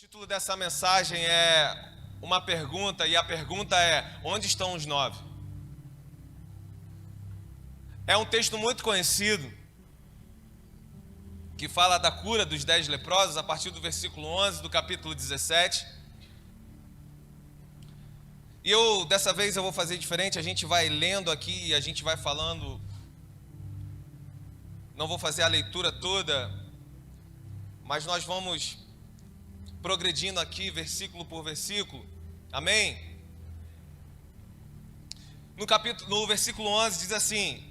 título dessa mensagem é uma pergunta, e a pergunta é: onde estão os 9? É um texto muito conhecido, que fala da cura dos 10 leprosos, a partir do versículo 11 do capítulo 17. E dessa vez eu vou fazer diferente, a gente vai lendo aqui, a gente vai falando, não vou fazer a leitura toda, mas nós vamos progredindo aqui, versículo por versículo, amém? No versículo 11 diz assim: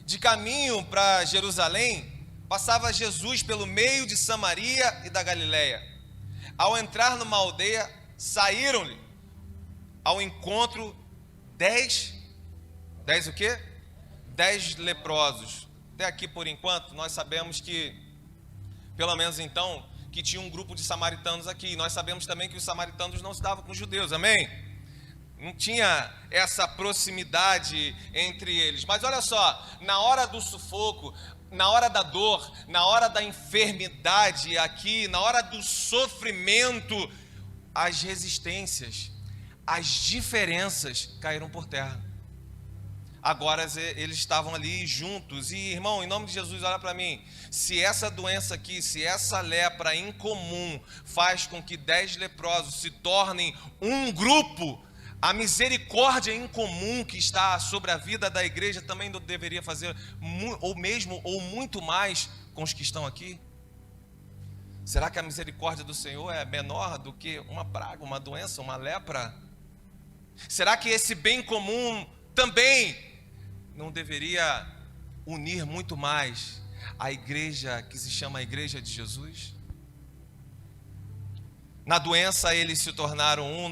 de caminho para Jerusalém, passava Jesus pelo meio de Samaria e da Galileia. Ao entrar numa aldeia, saíram-lhe ao encontro 10 o quê? 10 leprosos. Até aqui por enquanto, nós sabemos que, pelo menos então, que tinha um grupo de samaritanos aqui. Nós sabemos também que os samaritanos não se davam com os judeus, amém? Não tinha essa proximidade entre eles. Mas olha só, na hora do sufoco, na hora da dor, na hora da enfermidade aqui, na hora do sofrimento, as resistências, as diferenças caíram por terra. Agora eles estavam ali juntos. E irmão, em nome de Jesus, olha para mim. Se essa doença aqui, se essa lepra incomum faz com que 10 leprosos se tornem um grupo, a misericórdia incomum que está sobre a vida da igreja também não deveria fazer, ou mesmo, ou muito mais com os que estão aqui? Será que a misericórdia do Senhor é menor do que uma praga, uma doença, uma lepra? Será que esse bem comum também não deveria unir muito mais a igreja que se chama a Igreja de Jesus? Na doença eles se tornaram um,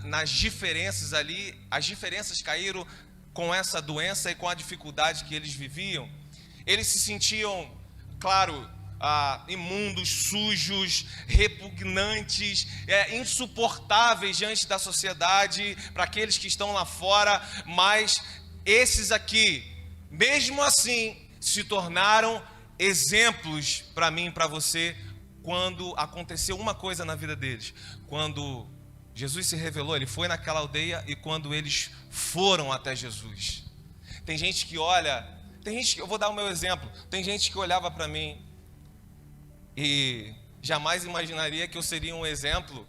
nas diferenças ali, as diferenças caíram com essa doença e com a dificuldade que eles viviam. Eles se sentiam, claro, imundos, sujos, repugnantes, insuportáveis diante da sociedade, para aqueles que estão lá fora, mas esses aqui, mesmo assim, se tornaram exemplos para mim e para você, quando aconteceu uma coisa na vida deles. Quando Jesus se revelou, ele foi naquela aldeia, e quando eles foram até Jesus. Tem gente que olha, eu vou dar o meu exemplo, tem gente que olhava para mim e jamais imaginaria que eu seria um exemplo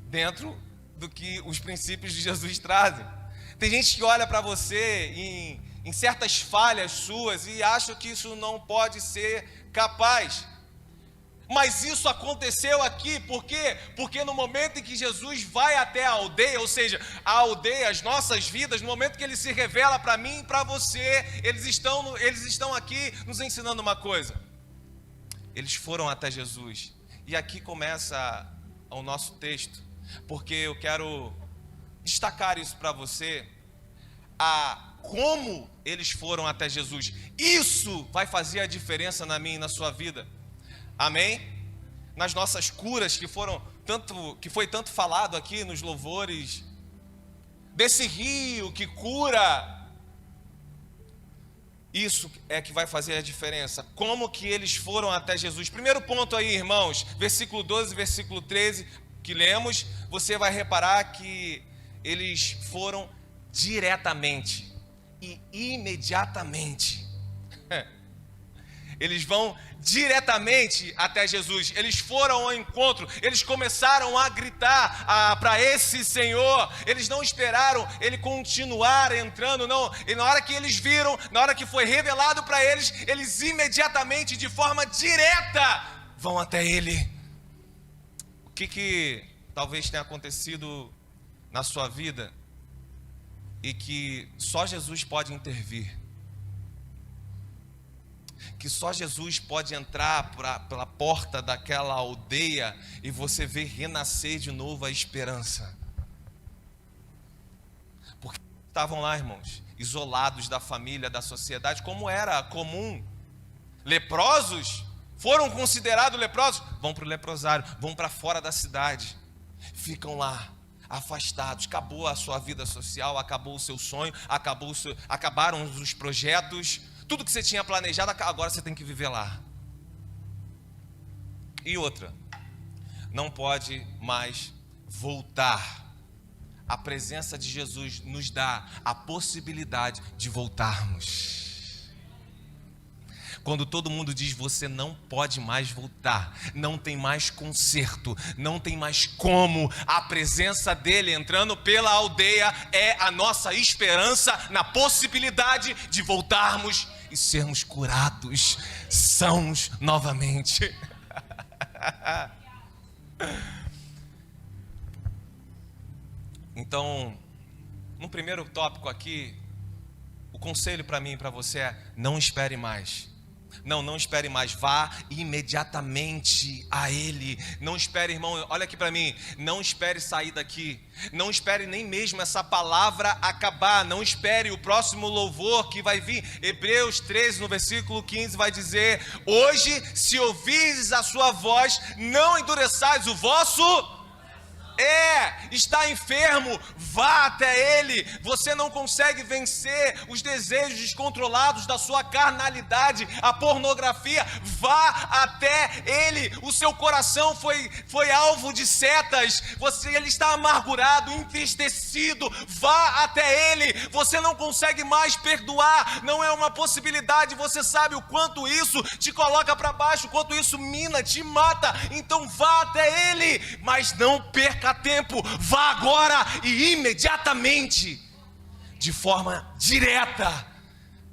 dentro do que os princípios de Jesus trazem. Tem gente que olha para você em certas falhas suas e acha que isso não pode ser capaz. Mas isso aconteceu aqui, por quê? Porque no momento em que Jesus vai até a aldeia, ou seja, a aldeia, as nossas vidas, no momento que ele se revela para mim e para você, eles estão aqui nos ensinando uma coisa. Eles foram até Jesus. E aqui começa o nosso texto, porque eu quero destacar isso para você, como eles foram até Jesus. Isso vai fazer a diferença na minha e na sua vida, amém? Nas nossas curas que foi tanto falado aqui nos louvores, desse rio que cura. Isso é que vai fazer a diferença. Como que eles foram até Jesus? Primeiro ponto aí, irmãos, versículo 12, versículo 13, que lemos, você vai reparar que eles foram diretamente e imediatamente. Eles vão diretamente até Jesus. Eles foram ao encontro. Eles começaram a gritar para esse Senhor. Eles não esperaram ele continuar entrando, não. E na hora que eles viram, na hora que foi revelado para eles, eles imediatamente, de forma direta, vão até ele. O que talvez tenha acontecido na sua vida e que só Jesus pode intervir? Que só Jesus pode entrar pela porta daquela aldeia e você ver renascer de novo a esperança. Porque estavam lá, irmãos, isolados da família, da sociedade, como era comum. Leprosos, foram considerados leprosos, vão para o leprosário, vão para fora da cidade, ficam lá, afastados. Acabou a sua vida social, acabou o seu sonho, acabaram os projetos. Tudo que você tinha planejado, agora você tem que viver lá. E outra, não pode mais voltar. A presença de Jesus nos dá a possibilidade de voltarmos. Quando todo mundo diz, você não pode mais voltar, não tem mais conserto, não tem mais como, a presença dele entrando pela aldeia é a nossa esperança na possibilidade de voltarmos e sermos curados, sãos novamente. Então, no primeiro tópico aqui, o conselho para mim e para você é: não espere mais. Não espere mais, vá imediatamente a Ele. Não espere, irmão, olha aqui para mim, não espere sair daqui, não espere nem mesmo essa palavra acabar, não espere o próximo louvor que vai vir. Hebreus 13, no versículo 15, vai dizer: hoje, se ouvires a sua voz, não endureçais o vosso... está enfermo, vá até Ele. Você não consegue vencer os desejos descontrolados da sua carnalidade, a pornografia, vá até Ele. O seu coração foi alvo de setas, ele está amargurado, entristecido, vá até Ele. Você não consegue mais perdoar, não é uma possibilidade, você sabe o quanto isso te coloca para baixo, o quanto isso mina, te mata. Então vá até Ele, mas não perca tempo, vá agora e imediatamente, de forma direta,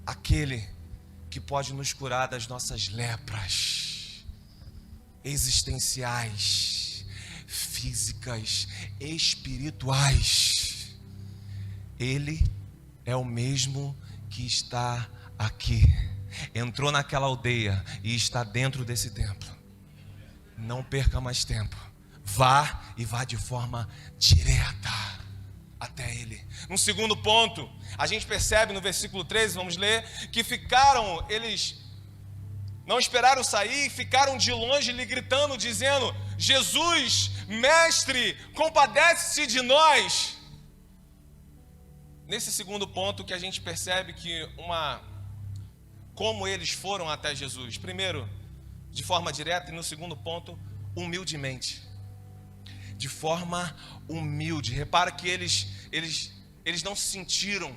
aquele que pode nos curar das nossas lepras existenciais, físicas, espirituais. Ele é o mesmo que está aqui, entrou naquela aldeia e está dentro desse templo. Não perca mais tempo. Vá e vá de forma direta até Ele. No segundo ponto, a gente percebe no versículo 13, vamos ler, que eles não esperaram sair, ficaram de longe lhe gritando, dizendo: Jesus, mestre, compadece-se de nós. Nesse segundo ponto que a gente percebe que como eles foram até Jesus. Primeiro, de forma direta, e no segundo ponto, humildemente. De forma humilde. Repara que eles não se sentiram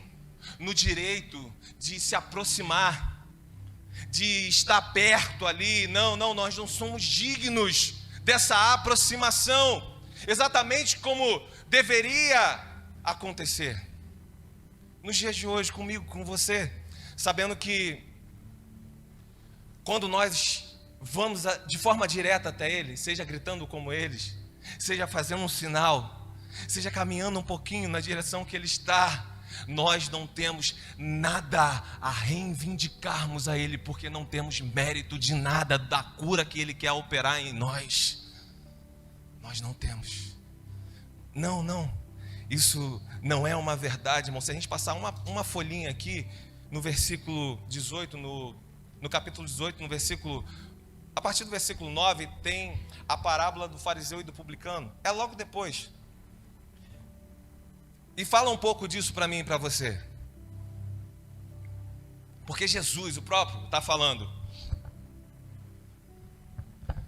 no direito de se aproximar, de estar perto ali. Não, nós não somos dignos dessa aproximação, exatamente como deveria acontecer nos dias de hoje, comigo, com você, sabendo que quando nós vamos de forma direta até Ele, seja gritando como eles, seja fazendo um sinal, seja caminhando um pouquinho na direção que Ele está, nós não temos nada a reivindicarmos a Ele, porque não temos mérito de nada da cura que Ele quer operar em nós. Nós não temos. Não, isso não é uma verdade, irmão. Se a gente passar uma folhinha aqui no versículo 18, no capítulo 18, a partir do versículo 9, tem a parábola do fariseu e do publicano. É logo depois. E fala um pouco disso para mim e para você. Porque Jesus, o próprio, está falando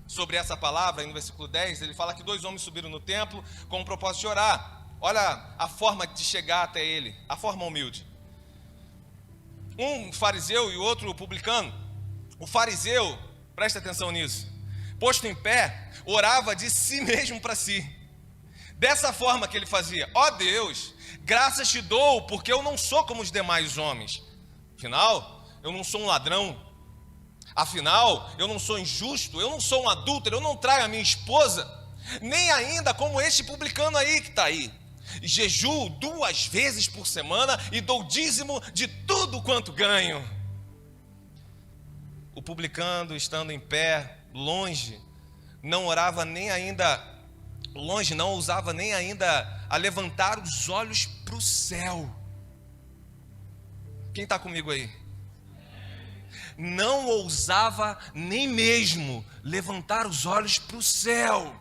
sobre essa palavra. No versículo 10, ele fala que 2 homens subiram no templo com o propósito de orar. Olha a forma de chegar até Ele, a forma humilde. Um fariseu e o outro publicano. O fariseu, presta atenção nisso, posto em pé, orava de si mesmo para si. Dessa forma que ele fazia: ó Deus, graças te dou, porque eu não sou como os demais homens. Afinal, eu não sou um ladrão. Afinal, eu não sou injusto, eu não sou um adúltero, eu não traio a minha esposa. Nem ainda como este publicano aí que está aí. Jejuo 2 vezes por semana e dou dízimo de tudo quanto ganho. O publicano, estando em pé, longe, não orava nem ainda, longe, não ousava nem ainda a levantar os olhos para o céu. Quem está comigo aí? Não ousava nem mesmo levantar os olhos para o céu.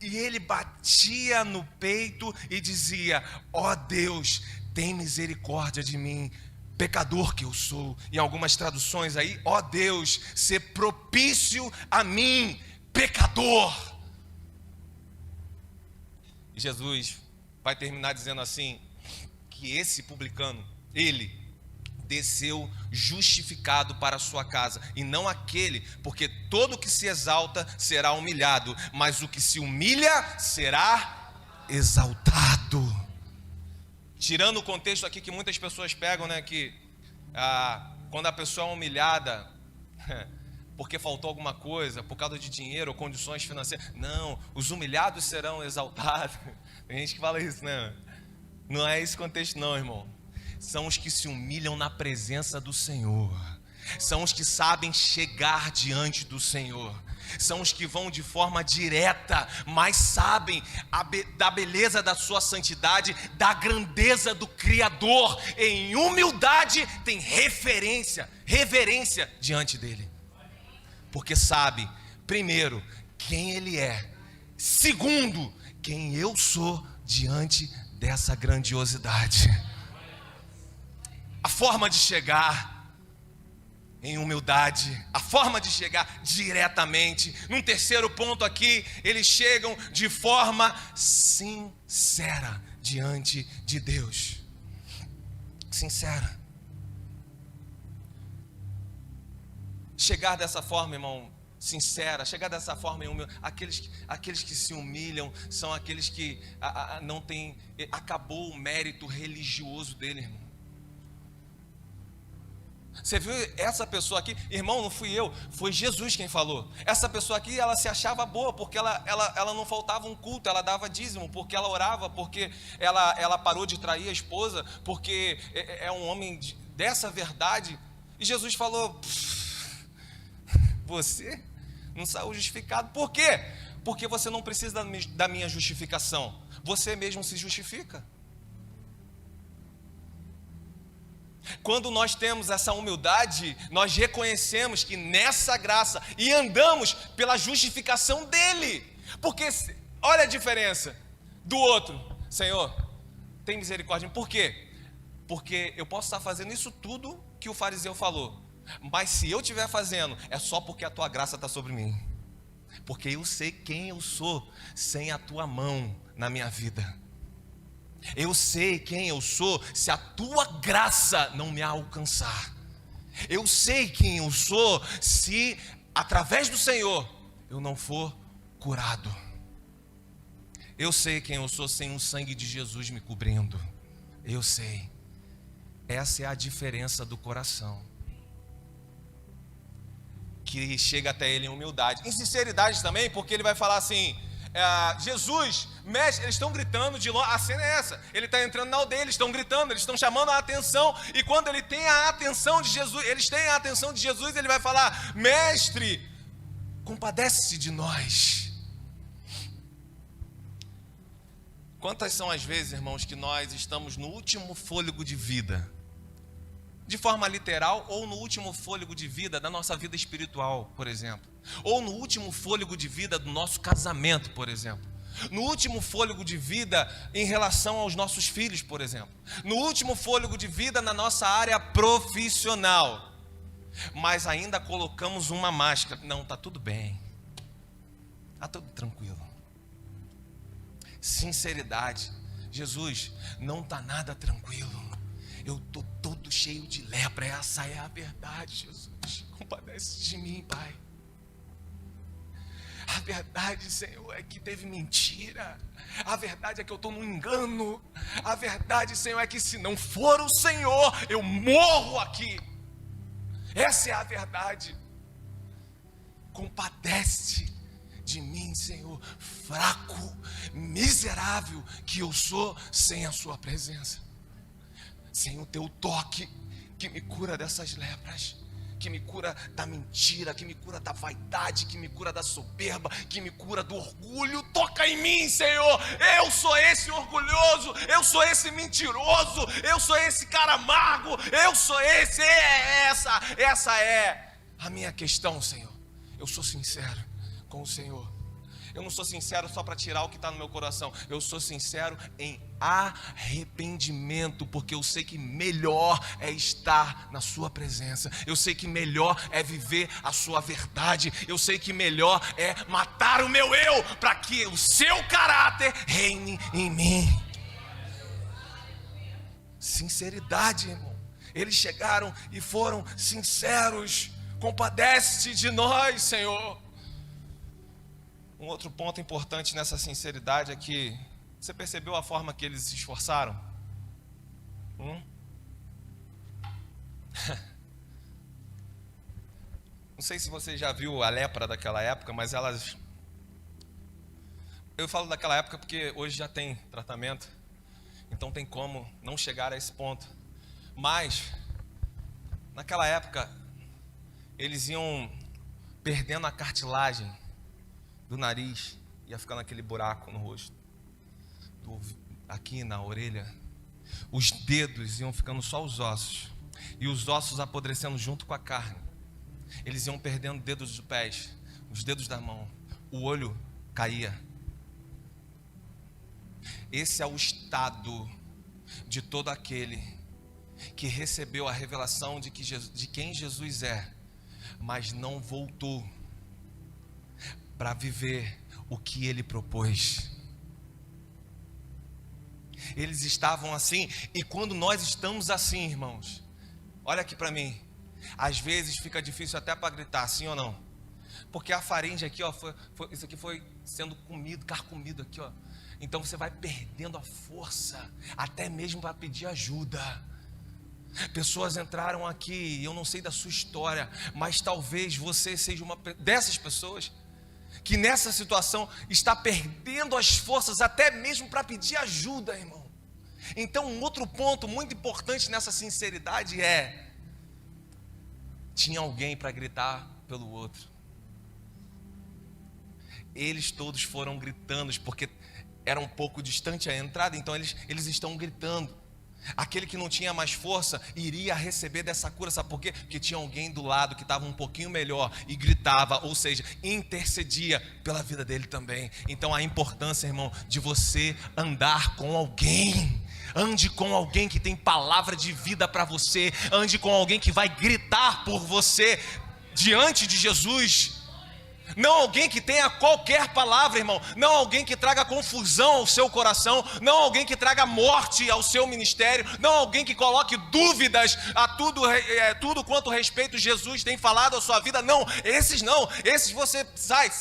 E ele batia no peito e dizia: ó Deus, tem misericórdia de mim, pecador que eu sou. Em algumas traduções aí: ó Deus, ser propício a mim, pecador. Jesus vai terminar dizendo assim, que esse publicano, ele desceu justificado para a sua casa, e não aquele, porque todo que se exalta será humilhado, mas o que se humilha será exaltado. Tirando o contexto aqui que muitas pessoas pegam, né, que quando a pessoa é humilhada porque faltou alguma coisa, por causa de dinheiro ou condições financeiras, não, os humilhados serão exaltados. Tem gente que fala isso, né? Não é esse contexto não, irmão. São os que se humilham na presença do Senhor, são os que sabem chegar diante do Senhor, são os que vão de forma direta, mas sabem da beleza da sua santidade, da grandeza do Criador, em humildade tem reverência diante dele, porque sabe, primeiro, quem ele é, segundo, quem eu sou diante dessa grandiosidade. A forma de chegar em humildade, a forma de chegar diretamente. Num terceiro ponto aqui, eles chegam de forma sincera diante de Deus. Sincera. Chegar dessa forma, irmão, sincera, chegar dessa forma em humildade. Aqueles que se humilham são aqueles que não têm, acabou o mérito religioso dele, irmão. Você viu essa pessoa aqui? Irmão, não fui eu, foi Jesus quem falou. Essa pessoa aqui, ela se achava boa, porque ela não faltava um culto, ela dava dízimo, porque ela orava, porque ela parou de trair a esposa, porque é um homem dessa verdade. E Jesus falou, você não saiu justificado. Por quê? Porque você não precisa da minha justificação, você mesmo se justifica. Quando nós temos essa humildade, nós reconhecemos que nessa graça e andamos pela justificação dele. Porque olha a diferença do outro. Senhor, tem misericórdia. Por quê? Porque eu posso estar fazendo isso tudo que o fariseu falou, mas se eu estiver fazendo, é só porque a tua graça está sobre mim, porque eu sei quem eu sou sem a tua mão na minha vida. Eu sei quem eu sou se a tua graça não me alcançar. Eu sei quem eu sou se através do Senhor eu não for curado. Eu sei quem eu sou sem o sangue de Jesus me cobrindo. Eu sei. Essa é a diferença do coração, que chega até ele em humildade, em sinceridade também, porque ele vai falar assim, Jesus, mestre, eles estão gritando de longe, a cena é essa, ele está entrando na aldeia, eles estão gritando, eles estão chamando a atenção, e quando ele tem a atenção de Jesus, eles têm a atenção de Jesus, ele vai falar, mestre, compadece-se de nós. Quantas são as vezes, irmãos, que nós estamos no último fôlego de vida, de forma literal, ou no último fôlego de vida da nossa vida espiritual, por exemplo, ou no último fôlego de vida do nosso casamento, por exemplo, no último fôlego de vida em relação aos nossos filhos, por exemplo, no último fôlego de vida na nossa área profissional, mas ainda colocamos uma máscara. Não, está tudo bem, está tudo tranquilo. Sinceridade. Jesus, não está nada tranquilo, eu estou todo cheio de lepra, essa é a verdade, Jesus, compadece de mim, Pai. A verdade, Senhor, é que teve mentira, a verdade é que eu estou no engano, a verdade, Senhor, é que se não for o Senhor, eu morro aqui. Essa é a verdade. Compadece de mim, Senhor, fraco, miserável que eu sou sem a sua presença. Sem o teu toque que me cura dessas lepras, que me cura da mentira, que me cura da vaidade, que me cura da soberba, que me cura do orgulho. Toca em mim, Senhor. Eu sou esse orgulhoso, eu sou esse mentiroso, eu sou esse cara amargo, eu sou esse. Essa é a minha questão, Senhor. Eu sou sincero com o Senhor. Eu não sou sincero só para tirar o que está no meu coração. Eu sou sincero em arrependimento, porque eu sei que melhor é estar na sua presença. Eu sei que melhor é viver a sua verdade. Eu sei que melhor é matar o meu eu, para que o seu caráter reine em mim. Sinceridade, irmão. Eles chegaram e foram sinceros. Compadece-te de nós, Senhor. Um outro ponto importante nessa sinceridade é que você percebeu a forma que eles se esforçaram? Não sei se você já viu a lepra daquela época, mas elas... Eu falo daquela época porque hoje já tem tratamento, então tem como não chegar a esse ponto. Mas, naquela época, eles iam perdendo a cartilagem do nariz, ia ficando aquele buraco no rosto, aqui na orelha. Os dedos iam ficando só os ossos, e os ossos apodrecendo junto com a carne. Eles iam perdendo dedos dos pés, os dedos da mão, o olho caía. Esse é o estado de todo aquele que recebeu a revelação de quem Jesus é, mas não voltou para viver o que ele propôs. Eles estavam assim, e quando nós estamos assim, irmãos, olha aqui para mim, às vezes fica difícil até para gritar, sim ou não? Porque a faringe aqui, ó, isso aqui foi sendo comido, carcomido aqui, ó. Então você vai perdendo a força, até mesmo para pedir ajuda. Pessoas entraram aqui, eu não sei da sua história, mas talvez você seja uma dessas pessoas que nessa situação está perdendo as forças até mesmo para pedir ajuda, irmão. Então um outro ponto muito importante nessa sinceridade é: tinha alguém para gritar pelo outro. Eles todos foram gritando, porque era um pouco distante a entrada, então eles estão gritando. Aquele que não tinha mais força iria receber dessa cura, sabe por quê? Porque tinha alguém do lado que estava um pouquinho melhor e gritava, ou seja, intercedia pela vida dele também. Então a importância, irmão, de você andar com alguém. Ande com alguém que tem palavra de vida para você. Ande com alguém que vai gritar por você diante de Jesus. Não alguém que tenha qualquer palavra, irmão. Não alguém que traga confusão ao seu coração. Não alguém que traga morte ao seu ministério. Não alguém que coloque dúvidas a tudo quanto respeito Jesus tem falado à sua vida. Não, esses não. Esses você sai.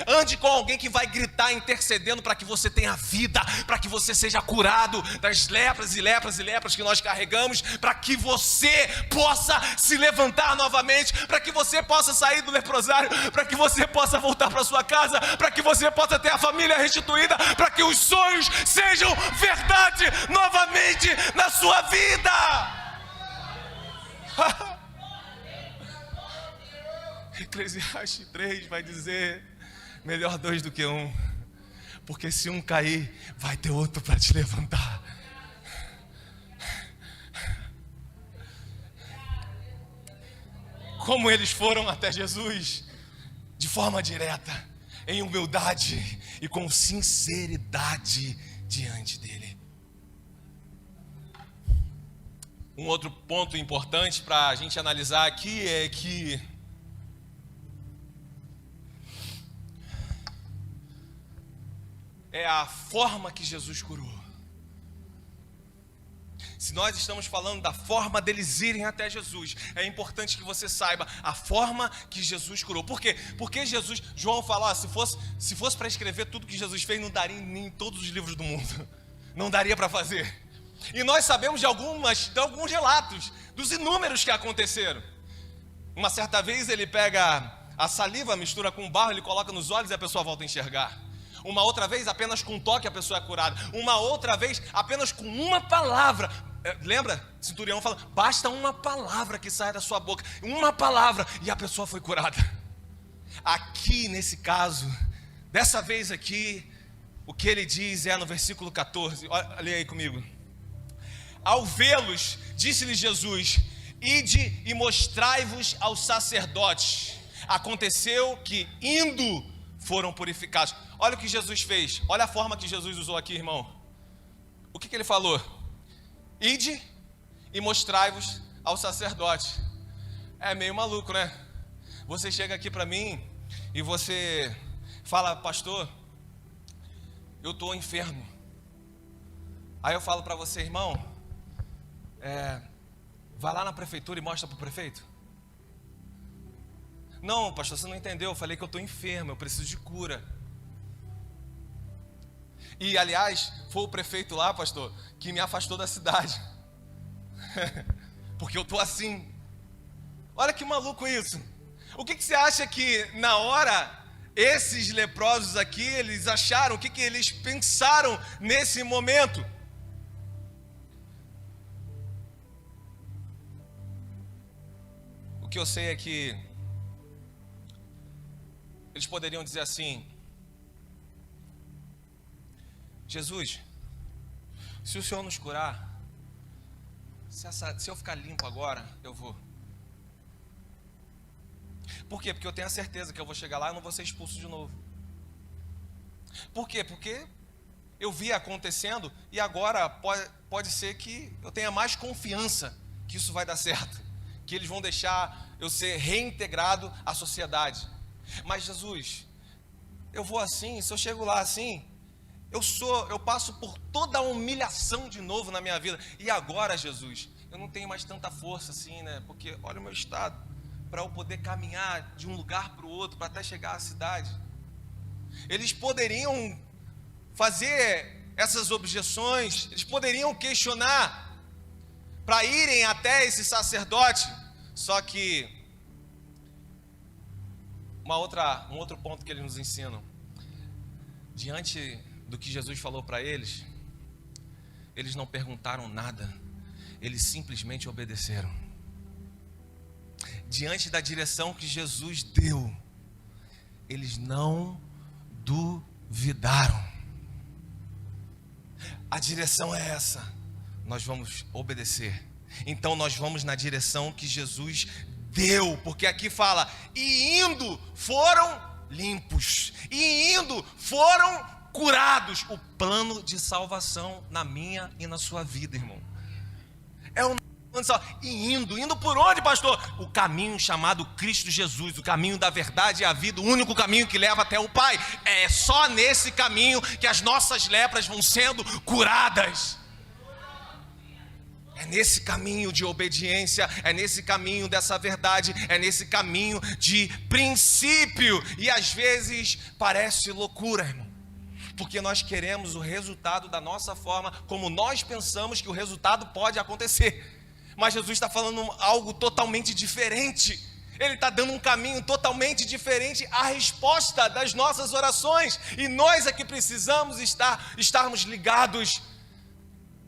Ande com alguém que vai gritar intercedendo para que você tenha vida, para que você seja curado das lepras que nós carregamos, para que você possa se levantar novamente, para que você possa sair do leprosário, para que você possa voltar para sua casa, para que você possa ter a família restituída, para que os sonhos sejam verdade novamente na sua vida. Eclesiastes 3 vai dizer: melhor dois do que um, porque se um cair, vai ter outro para te levantar. Como eles foram até Jesus? De forma direta, em humildade e com sinceridade diante dele. Um outro ponto importante para a gente analisar aqui é que é a forma que Jesus curou. Se nós estamos falando da forma deles irem até Jesus, é importante que você saiba a forma que Jesus curou. Por quê? Porque Jesus, João fala, se fosse para escrever tudo que Jesus fez, não daria nem em todos os livros do mundo. Não daria para fazer. E nós sabemos de alguns relatos, dos inúmeros que aconteceram. Uma certa vez ele pega a saliva, mistura com barro, ele coloca nos olhos e a pessoa volta a enxergar. Uma outra vez, apenas com um toque a pessoa é curada. Uma outra vez, apenas com uma palavra. Lembra? O centurião fala, basta uma palavra que sai da sua boca. Uma palavra e a pessoa foi curada. Aqui nesse caso, dessa vez aqui, o que ele diz é no versículo 14. Olha aí comigo. Ao vê-los, disse-lhe Jesus: ide e mostrai-vos aos sacerdotes. Aconteceu que, indo, foram purificados. Olha o que Jesus fez. Olha a forma que Jesus usou aqui, irmão. O que ele falou? Ide e mostrai-vos ao sacerdote. É meio maluco, né? Você chega aqui para mim e você fala, pastor, eu estou enfermo. Aí eu falo para você, irmão, vai lá na prefeitura e mostra para o prefeito. Não, pastor, você não entendeu, eu falei que eu estou enfermo, eu preciso de cura. E aliás, foi o prefeito lá, pastor, que me afastou da cidade. Porque eu estou assim. Olha que maluco isso. O que você acha que na hora esses leprosos aqui, eles acharam, o que eles pensaram nesse momento? O que eu sei é que eles poderiam dizer assim: Jesus, se o Senhor nos curar, se eu ficar limpo agora, eu vou. Por quê? Porque eu tenho a certeza que eu vou chegar lá e não vou ser expulso de novo. Por quê? Porque eu vi acontecendo e agora pode ser que eu tenha mais confiança que isso vai dar certo, que eles vão deixar eu ser reintegrado à sociedade. Mas Jesus, eu vou assim, se eu chego lá assim, eu passo por toda a humilhação de novo na minha vida. E agora, Jesus, eu não tenho mais tanta força assim, né? Porque olha o meu estado, para eu poder caminhar de um lugar para o outro, para até chegar à cidade. Eles poderiam fazer essas objeções, eles poderiam questionar para irem até esse sacerdote. Só que um outro ponto que eles nos ensinam, diante do que Jesus falou para eles, eles não perguntaram nada, eles simplesmente obedeceram. Diante da direção que Jesus deu, eles não duvidaram. A direção é essa, nós vamos obedecer. Então nós vamos na direção que Jesus deu, porque aqui fala, e indo foram limpos, e indo foram curados. O plano de salvação na minha e na sua vida, irmão, é um e indo por onde, pastor? O caminho chamado Cristo Jesus, o caminho da verdade e a vida, o único caminho que leva até o Pai. É só nesse caminho que as nossas lepras vão sendo curadas. É nesse caminho de obediência, é nesse caminho dessa verdade, é nesse caminho de princípio. E às vezes parece loucura, irmão, porque nós queremos o resultado da nossa forma, como nós pensamos que o resultado pode acontecer. Mas Jesus está falando algo totalmente diferente. Ele está dando um caminho totalmente diferente à resposta das nossas orações. E nós é que precisamos estarmos ligados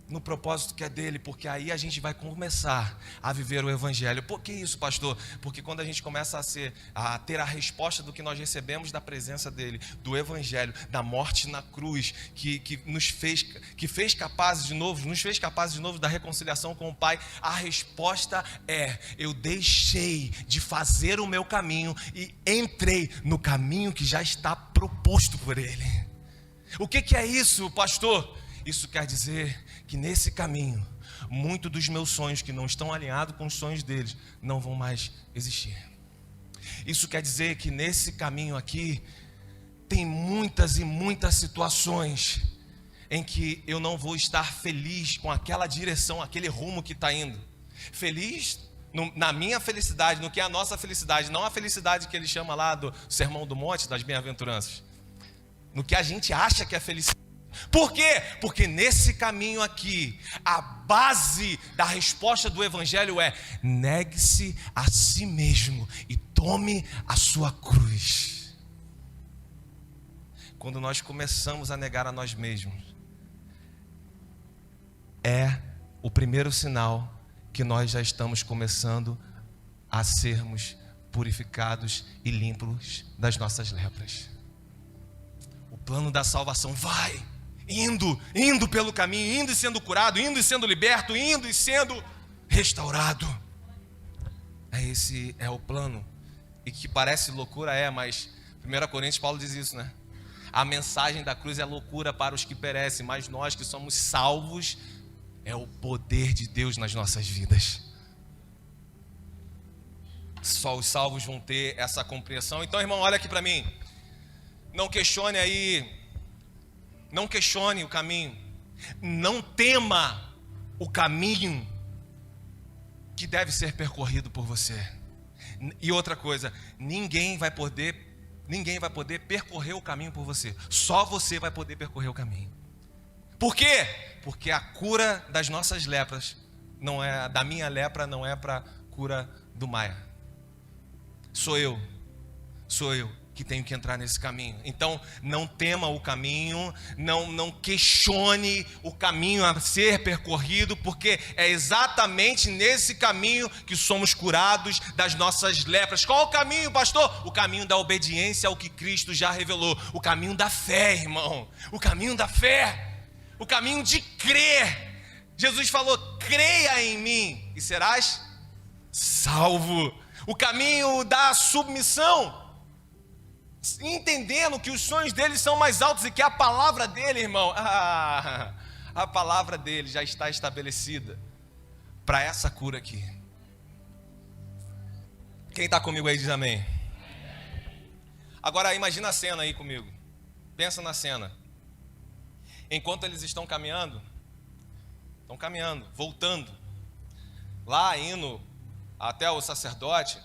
no propósito que é dele, porque aí a gente vai começar a viver o evangelho. Por que isso, pastor? Porque quando a gente começa a ter a resposta do que nós recebemos da presença dele, do evangelho, da morte na cruz, que nos fez capazes de novo da reconciliação com o Pai, a resposta é: eu deixei de fazer o meu caminho e entrei no caminho que já está proposto por ele. O que é isso, pastor? Isso quer dizer que nesse caminho, muitos dos meus sonhos que não estão alinhados com os sonhos deles, não vão mais existir. Isso quer dizer que nesse caminho aqui, tem muitas e muitas situações em que eu não vou estar feliz com aquela direção, aquele rumo que está indo. Feliz na minha felicidade, no que é a nossa felicidade, não a felicidade que ele chama lá do Sermão do Monte, das bem-aventuranças. No que a gente acha que é felicidade. Por quê? Porque nesse caminho aqui, a base da resposta do evangelho é: negue-se a si mesmo e tome a sua cruz. Quando nós começamos a negar a nós mesmos, é o primeiro sinal que nós já estamos começando a sermos purificados e limpos das nossas lepras. O plano da salvação vai indo pelo caminho, indo e sendo curado, indo e sendo liberto, indo e sendo restaurado. Esse é o plano. E que parece loucura, mas 1 Coríntios, Paulo diz isso, né? A mensagem da cruz é loucura para os que perecem, mas nós que somos salvos, é o poder de Deus nas nossas vidas. Só os salvos vão ter essa compreensão. Então, irmão, olha aqui para mim. Não questione aí, não questione o caminho. Não tema o caminho que deve ser percorrido por você. E outra coisa, ninguém vai poder percorrer o caminho por você. Só você vai poder percorrer o caminho. Por quê? Porque a cura das nossas lepras não é da minha lepra, não é para cura do Maia. Sou eu que tenho que entrar nesse caminho. Então, não tema o caminho, não questione o caminho a ser percorrido, porque é exatamente nesse caminho que somos curados das nossas lepras. Qual o caminho, pastor? O caminho da obediência ao que Cristo já revelou. O caminho da fé, irmão. O caminho da fé. O caminho de crer. Jesus falou: creia em mim e serás salvo. O caminho da submissão. Entendendo que os sonhos dele são mais altos e que a palavra dele, irmão, a palavra dele já está estabelecida para essa cura aqui. Quem está comigo aí diz amém. Agora imagina a cena aí comigo. Pensa na cena. Enquanto eles estão caminhando, voltando, lá indo até o sacerdote,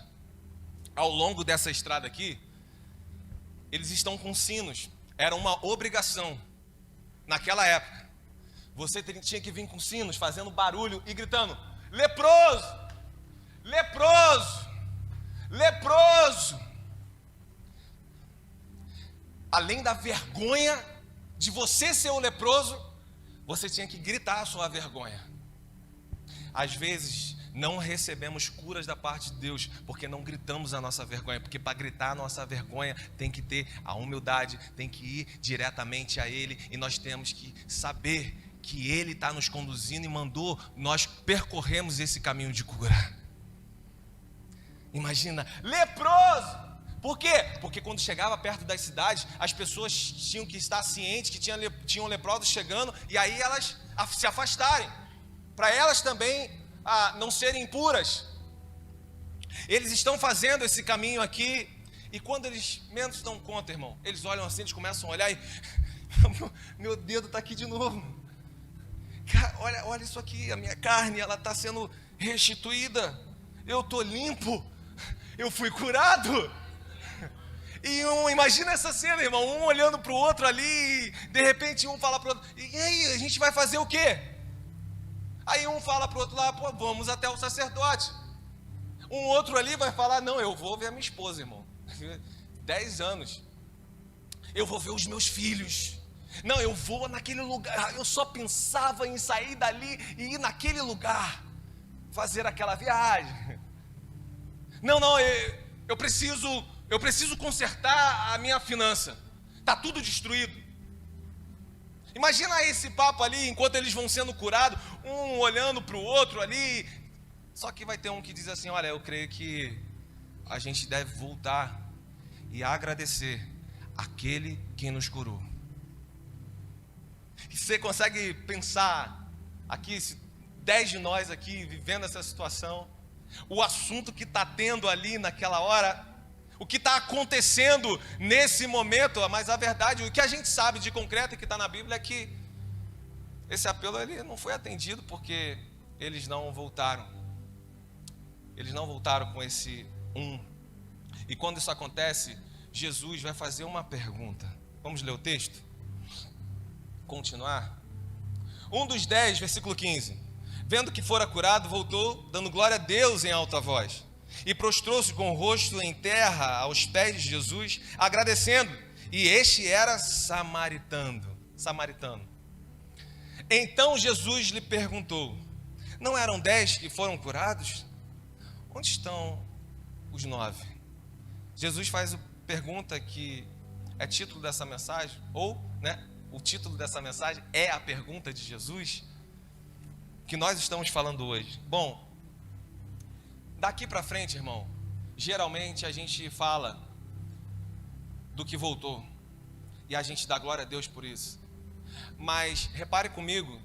ao longo dessa estrada aqui, eles estão com sinos. Era uma obrigação naquela época. Você tinha que vir com sinos, fazendo barulho e gritando: leproso, leproso, leproso. Além da vergonha de você ser o leproso, você tinha que gritar a sua vergonha. Às vezes não recebemos curas da parte de Deus porque não gritamos a nossa vergonha. Porque para gritar a nossa vergonha tem que ter a humildade, tem que ir diretamente a Ele, e nós temos que saber que Ele está nos conduzindo e mandou nós percorrermos esse caminho de cura. Imagina, leproso. Por quê? Porque quando chegava perto das cidades, as pessoas tinham que estar cientes que tinham leprosos chegando, e aí elas se afastarem, para elas também não serem impuras. Eles estão fazendo esse caminho aqui, e quando eles menos dão conta, irmão, eles olham assim, eles começam a olhar e meu dedo está aqui de novo. Olha isso aqui, a minha carne, ela está sendo restituída. Eu estou limpo, eu fui curado. E imagina essa cena, irmão, um olhando para o outro ali, e de repente um fala para o outro: e aí, a gente vai fazer o quê? Aí um fala para o outro lá: pô, vamos até o sacerdote. Um outro ali vai falar: não, eu vou ver a minha esposa, irmão. 10 anos. Eu vou ver os meus filhos. Não, eu vou naquele lugar. Eu só pensava em sair dali e ir naquele lugar, fazer aquela viagem. Não, eu preciso consertar a minha finança. Está tudo destruído. Imagina esse papo ali, enquanto eles vão sendo curados, um olhando para o outro ali. Só que vai ter um que diz assim: olha, eu creio que a gente deve voltar e agradecer aquele que nos curou. E você consegue pensar aqui, 10 de nós aqui vivendo essa situação, o assunto que está tendo ali naquela hora, o que está acontecendo nesse momento. Mas a verdade, o que a gente sabe de concreto e que está na Bíblia é que esse apelo ele não foi atendido porque eles não voltaram. Eles não voltaram com esse E quando isso acontece, Jesus vai fazer uma pergunta. Vamos ler o texto? Continuar. Um dos 10, versículo 15. Vendo que fora curado, voltou, dando glória a Deus em alta voz. E prostrou-se com o rosto em terra aos pés de Jesus, agradecendo. E este era samaritano. Então Jesus lhe perguntou: não eram 10 que foram curados? Onde estão os 9? Jesus faz a pergunta que é título dessa mensagem, ou, o título dessa mensagem é a pergunta de Jesus, que nós estamos falando hoje. Bom, daqui para frente, irmão, geralmente a gente fala do que voltou. E a gente dá glória a Deus por isso. Mas repare comigo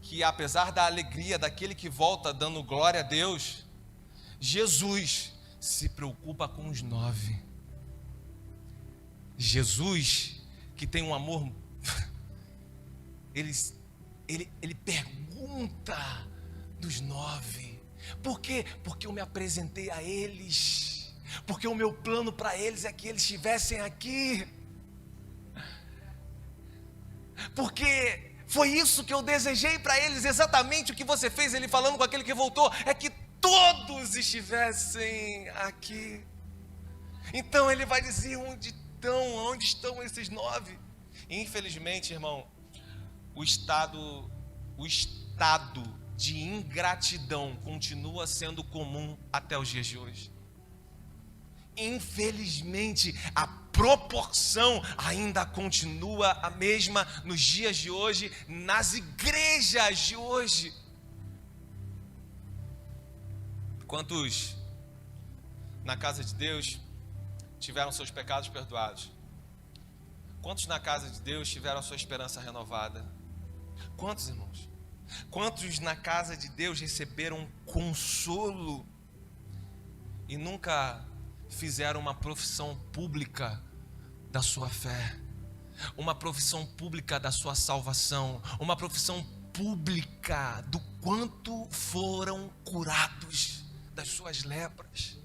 que apesar da alegria daquele que volta dando glória a Deus, Jesus se preocupa com os 9. Jesus, que tem um amor, ele pergunta dos 9. Por quê? Porque eu me apresentei a eles. Porque o meu plano para eles é que eles estivessem aqui. Porque foi isso que eu desejei para eles, exatamente o que você fez, ele falando com aquele que voltou, é que todos estivessem aqui. Então ele vai dizer, onde estão esses 9? Infelizmente, irmão, o estado de ingratidão continua sendo comum até os dias de hoje. Infelizmente, a proporção ainda continua a mesma nos dias de hoje, nas igrejas de hoje. Quantos na casa de Deus tiveram seus pecados perdoados? Quantos na casa de Deus tiveram a sua esperança renovada? Quantos, irmãos? Quantos na casa de Deus receberam consolo e nunca fizeram uma profissão pública da sua fé, uma profissão pública da sua salvação, uma profissão pública do quanto foram curados das suas lepras?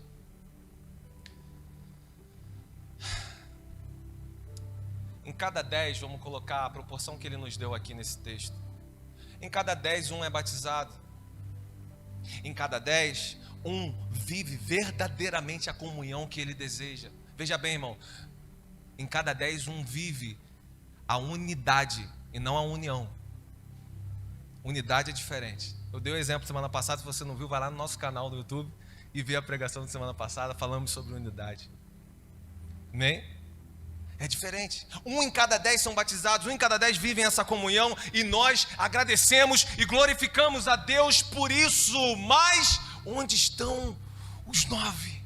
Em cada 10, vamos colocar a proporção que ele nos deu aqui nesse texto. Em cada 10, um é batizado. Em cada 10, um vive verdadeiramente a comunhão que ele deseja. Veja bem, irmão, em cada 10, um vive a unidade e não a união. Unidade é diferente. Eu dei o exemplo semana passada, se você não viu, vai lá no nosso canal do YouTube e vê a pregação de semana passada, falamos sobre unidade. Amém? É diferente. Um em cada 10 são batizados, um em cada 10 vivem essa comunhão, e nós agradecemos e glorificamos a Deus por isso. Mas onde estão os 9?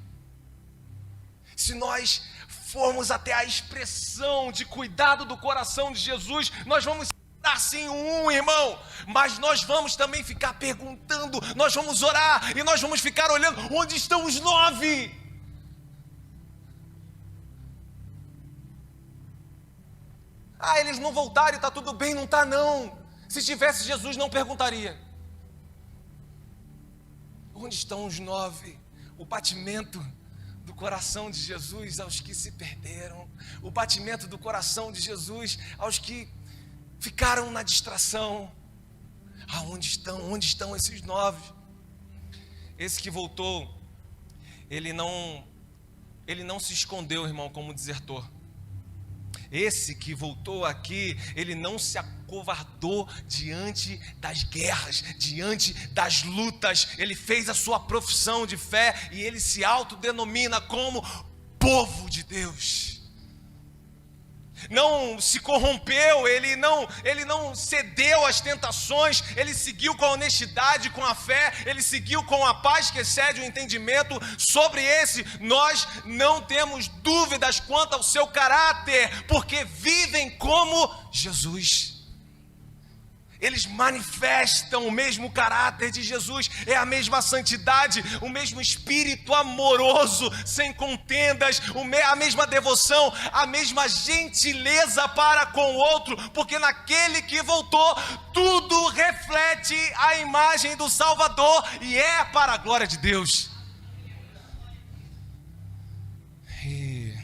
Se nós formos até a expressão de cuidado do coração de Jesus, nós vamos dar sim um, irmão, mas nós vamos também ficar perguntando, nós vamos orar e nós vamos ficar olhando, onde estão os 9? Eles não voltaram e está tudo bem. Não está não. Se tivesse, Jesus não perguntaria. Onde estão os 9? O batimento do coração de Jesus aos que se perderam, o batimento do coração de Jesus aos que ficaram na distração. Onde estão esses 9? Esse que voltou, ele não se escondeu, irmão, como desertor. Esse que voltou aqui, ele não se acovardou diante das guerras, diante das lutas. Ele fez a sua profissão de fé e ele se autodenomina como povo de Deus. Não se corrompeu, ele não cedeu às tentações, ele seguiu com a honestidade, com a fé, ele seguiu com a paz que excede o entendimento. Sobre esse, nós não temos dúvidas quanto ao seu caráter, porque vivem como Jesus. Eles manifestam o mesmo caráter de Jesus, é a mesma santidade, o mesmo espírito amoroso, sem contendas, a mesma devoção, a mesma gentileza para com o outro, porque naquele que voltou, tudo reflete a imagem do Salvador e é para a glória de Deus. E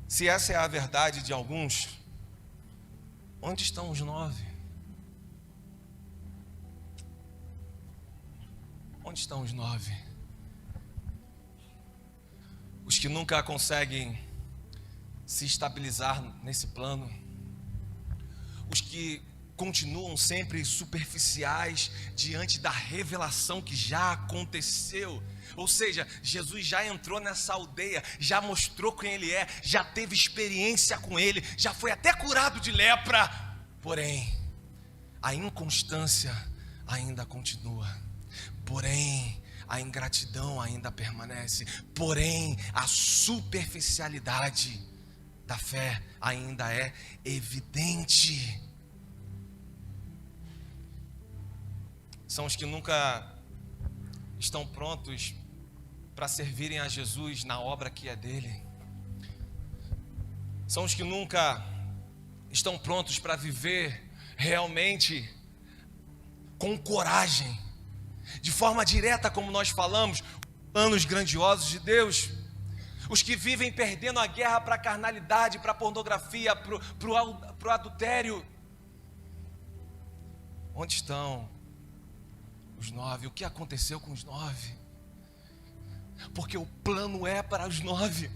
se essa é a verdade de alguns, onde estão os 9? Onde estão os 9? Os que nunca conseguem se estabilizar nesse plano. Os que continuam sempre superficiais diante da revelação que já aconteceu. Ou seja, Jesus já entrou nessa aldeia, já mostrou quem Ele é, já teve experiência com Ele, já foi até curado de lepra. Porém, a inconstância ainda continua. Porém, a ingratidão ainda permanece, porém a superficialidade da fé ainda é evidente. São os que nunca estão prontos para servirem a Jesus na obra que é dele. São os que nunca estão prontos para viver realmente com coragem, de forma direta, como nós falamos, planos grandiosos de Deus. Os que vivem perdendo a guerra para a carnalidade, para a pornografia, para o adultério. Onde estão os 9? O que aconteceu com os 9? Porque o plano é para os 9.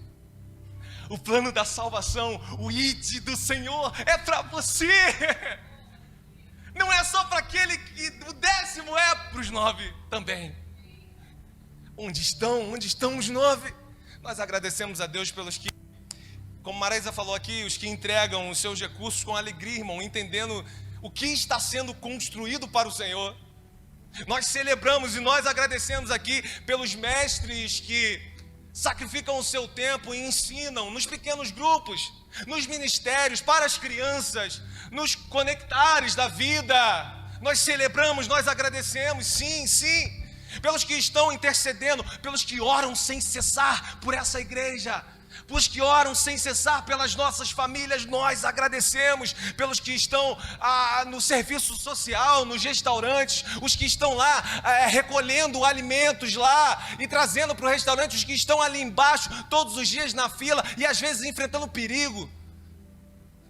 O plano da salvação, o ide do Senhor é para você. Não é só para aquele que o 10º é para os 9 também. Onde estão os 9? Nós agradecemos a Deus pelos que, como Marisa falou aqui, os que entregam os seus recursos com alegria, irmão, entendendo o que está sendo construído para o Senhor. Nós celebramos e nós agradecemos aqui pelos mestres que sacrificam o seu tempo e ensinam nos pequenos grupos, nos ministérios, para as crianças, nos conectares da vida. Nós celebramos, nós agradecemos, sim, pelos que estão intercedendo, pelos que oram sem cessar por essa igreja, pelos que oram sem cessar pelas nossas famílias. Nós agradecemos pelos que estão no serviço social, nos restaurantes, os que estão lá recolhendo alimentos lá e trazendo para o restaurante, os que estão ali embaixo todos os dias na fila e às vezes enfrentando perigo.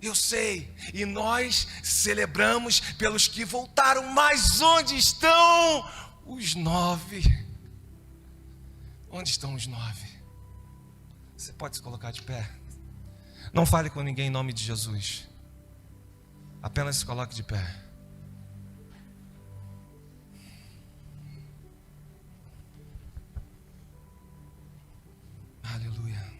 Eu sei, e nós celebramos pelos que voltaram. Mas onde estão os 9? Onde estão os 9? Você pode se colocar de pé. Não fale com ninguém em nome de Jesus. Apenas se coloque de pé. Aleluia.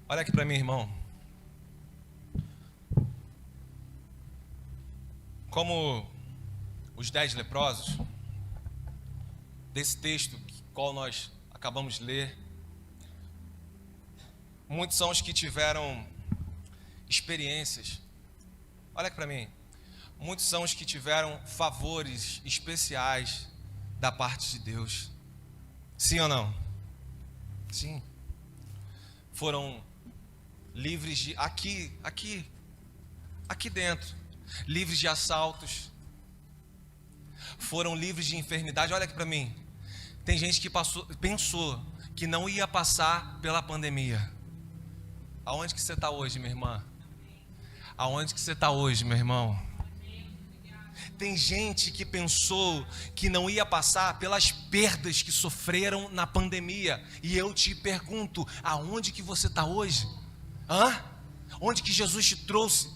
Olha aqui para mim, irmão. Como os 10 leprosos, desse texto qual nós acabamos de ler, muitos são os que tiveram experiências. Olha aqui para mim. Muitos são os que tiveram favores especiais da parte de Deus. Sim ou não? Sim. Foram livres de aqui dentro, livres de assaltos. Foram livres de enfermidade. Olha aqui para mim. Tem gente que pensou que não ia passar pela pandemia. Aonde que você está hoje, minha irmã? Aonde que você está hoje, meu irmão? Tem gente que pensou que não ia passar pelas perdas que sofreram na pandemia. E eu te pergunto, aonde que você está hoje? Onde que Jesus te trouxe?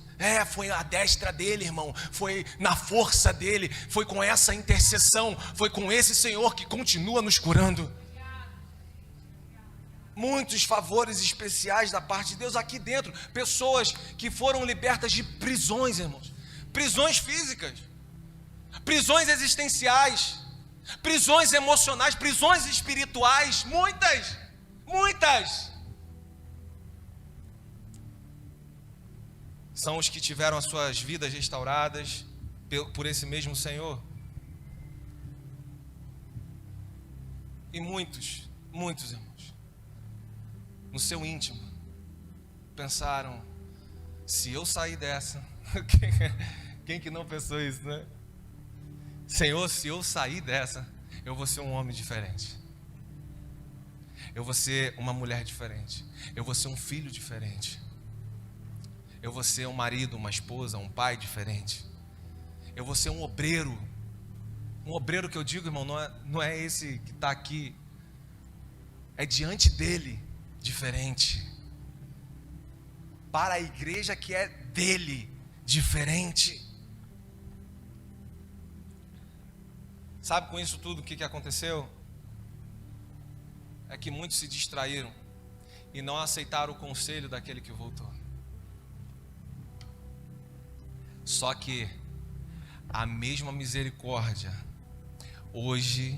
Foi a destra dele, irmão. Foi na força dele. Foi com essa intercessão. Foi com esse Senhor que continua nos curando. Muitos favores especiais da parte de Deus aqui dentro. Pessoas que foram libertas de prisões, irmãos. Prisões físicas, prisões existenciais, prisões emocionais, prisões espirituais. Muitas. São os que tiveram as suas vidas restauradas por esse mesmo Senhor. E muitos, irmãos, no seu íntimo, pensaram: se eu sair dessa, quem que não pensou isso, né? Senhor, se eu sair dessa, eu vou ser um homem diferente. Eu vou ser uma mulher diferente. Eu vou ser um filho diferente. Eu vou ser um marido, uma esposa, um pai diferente. Eu vou ser um obreiro. Um obreiro que eu digo, irmão, não é esse que está aqui. É diante dele, diferente. Para a igreja que é dele, diferente. Sabe com isso tudo o que aconteceu? é que muitos se distraíram e não aceitaram o conselho daquele que voltou. Só que a mesma misericórdia hoje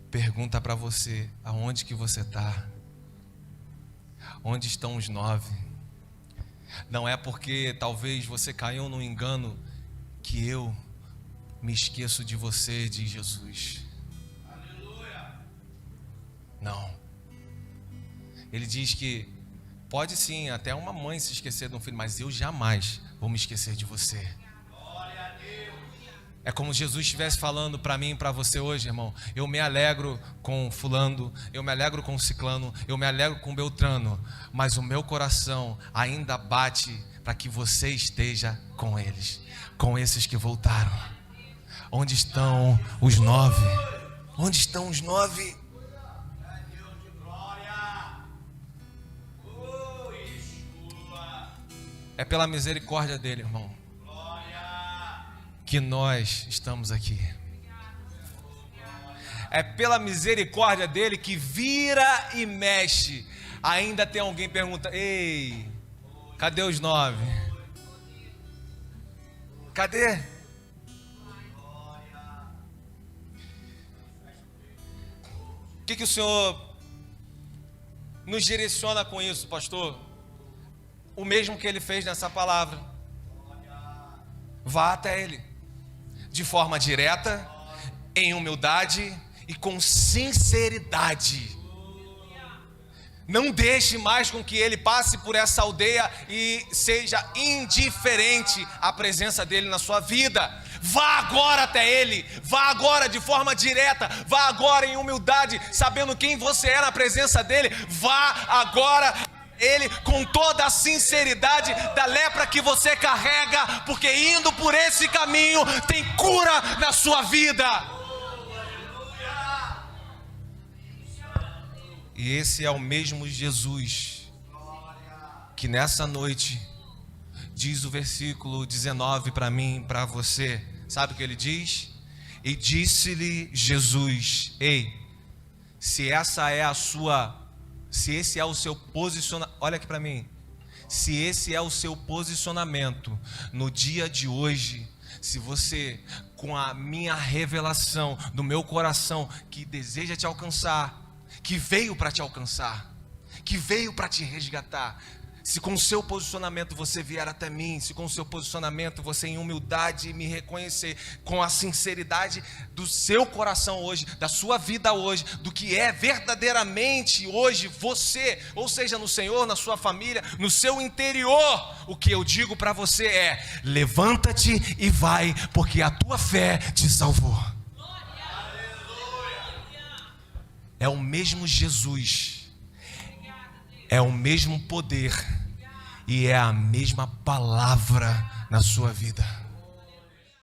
pergunta para você: aonde que você está? Onde estão os 9? Não é porque talvez você caiu no engano que eu me esqueço de você, diz Jesus. Aleluia. Não. Ele diz que pode sim, até uma mãe se esquecer de um filho, mas eu jamais vou me esquecer de você. Glória a Deus. É como Jesus estivesse falando para mim e para você hoje, irmão. Eu me alegro com fulano, eu me alegro com ciclano, eu me alegro com Beltrano, mas o meu coração ainda bate para que você esteja com eles, com esses que voltaram. Onde estão os 9? Onde estão os 9? É pela misericórdia dele, irmão, que nós estamos aqui. É pela misericórdia dele que vira e mexe. Ainda tem alguém que pergunta: ei, cadê os 9? Cadê? O que o Senhor nos direciona com isso, pastor? O mesmo que ele fez nessa palavra. Vá até ele de forma direta, em humildade e com sinceridade. Não deixe mais com que ele passe por essa aldeia e seja indiferente à presença dele na sua vida. Vá agora até ele, vá agora de forma direta, vá agora em humildade, sabendo quem você é na presença dele. Vá agora ele com toda a sinceridade da lepra que você carrega, porque indo por esse caminho tem cura na sua vida. E esse é o mesmo Jesus que nessa noite diz o versículo 19 para mim, para você. Sabe o que ele diz? E disse-lhe Jesus: ei, se esse é o seu posicionamento, olha aqui para mim, se esse é o seu posicionamento no dia de hoje, se você, com a minha revelação do meu coração, que deseja te alcançar, que veio para te alcançar, que veio para te resgatar, se com o seu posicionamento você vier até mim, se com o seu posicionamento você em humildade me reconhecer, com a sinceridade do seu coração hoje, da sua vida hoje, do que é verdadeiramente hoje você, ou seja, no Senhor, na sua família, no seu interior, o que eu digo para você é: levanta-te e vai, porque a tua fé te salvou. É o mesmo Jesus, é o mesmo poder e é a mesma palavra na sua vida.